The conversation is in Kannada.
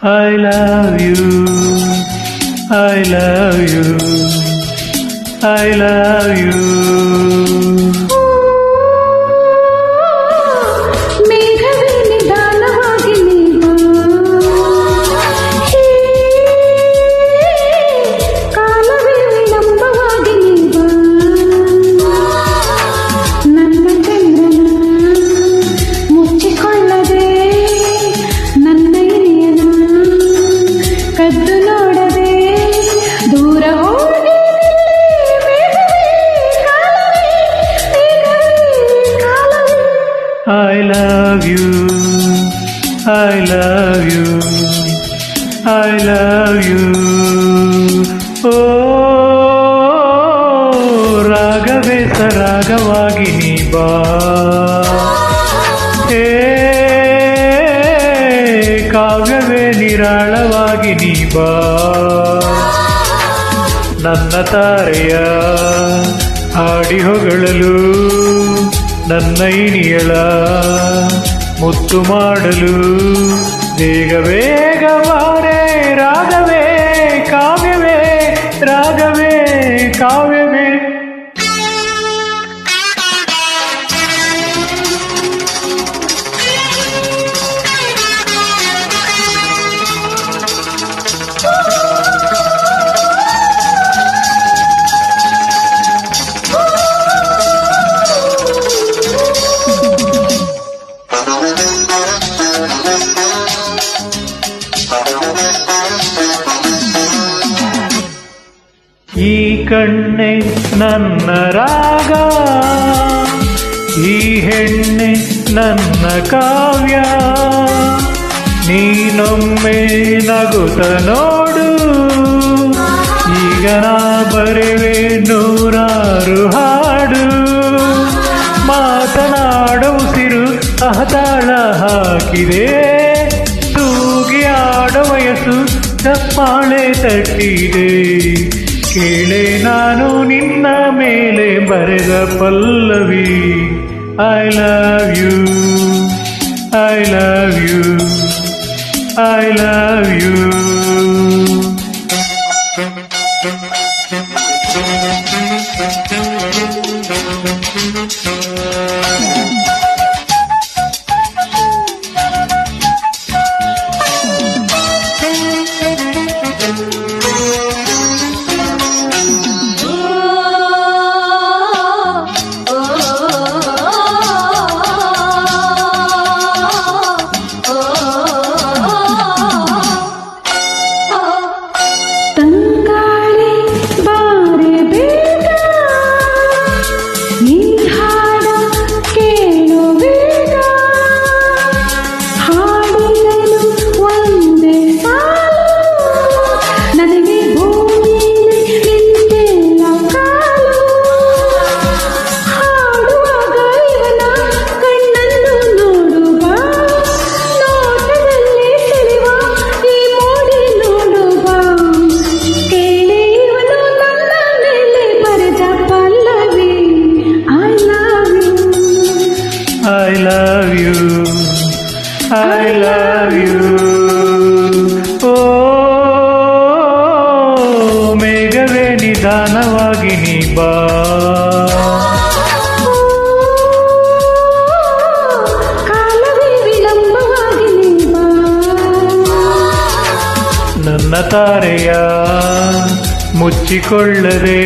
I love you, I love you, I love you. ಮೇಘವೇ ನಿಧಾನವಾಗಿ ನೀನು ಕಾಲವೇ ವಿಳಂಬವಾಗಿ ನೀನು ನನ್ನ ಚಂದ್ರನ ಮುಚ್ಚಿಕೊಳ್ಳದೆ ನನ್ನ ಇನಿಯನ ಕದ್ದು ನೋಡದೆ ದೂರ ಹೋಗಿ I love you, I love you, I love you. Oh, ರಾಗವೇ ಸರಾಗವಾಗಿ ನೀ ಬಾ, ಹೇ ಕಾವ್ಯವೇ ನಿರಾಳವಾಗಿ ನೀ ಬಾ. ನನ್ನ ತಾರೆಯ ಹಾಡಿ ಹೊಗಳಲು, ನನ್ನ ಇನಿಯಳ ಮುತ್ತು ಮಾಡಲು ಬೇಗ ಬೇಗ ಬಾರೆ. ರಾಗವೇ ಕಾವ್ಯವೇ, ರಾಗವೇ ಕಾವ್ಯವೇ. ಈ ಕಣ್ಣೆ ನನ್ನ ರಾಗ, ಈ ಹೆಣ್ಣೆ ನನ್ನ ಕಾವ್ಯ. ನೀನೊಮ್ಮೆ ನಗುತ್ತ ನೋಡು, ಈಗ ನಾ ಬರೆವೆ ನೂರಾರು ಹಾಡು. ಮಾತನಾಡೋ ಉಸಿರು ಅಹತಾಳ ಹಾಕಿದೆ, ತೂಗಿ ಆಡೋ ವಯಸ್ಸು ಚಪ್ಪಾಳೆ ತಟ್ಟಿದೆ. ಕೇಳೆ ನಾನು ನಿನ್ನ ಮೇಲೆ ಬರೆದ ಪಲ್ಲವಿ. I love you, I love you, I love you. I love you, I love you. Oh, ಮೇಘವೇ ನಿಧಾನವಾಗಿ ನೀ ಬಾ, ಕಾಲವೇ ವಿಳಂಬವಾಗಿ ನೀ ಬಾ. ನನ್ನ ತಾರೆಯ ಮುಚ್ಚಿಕೊಳ್ಳದೆ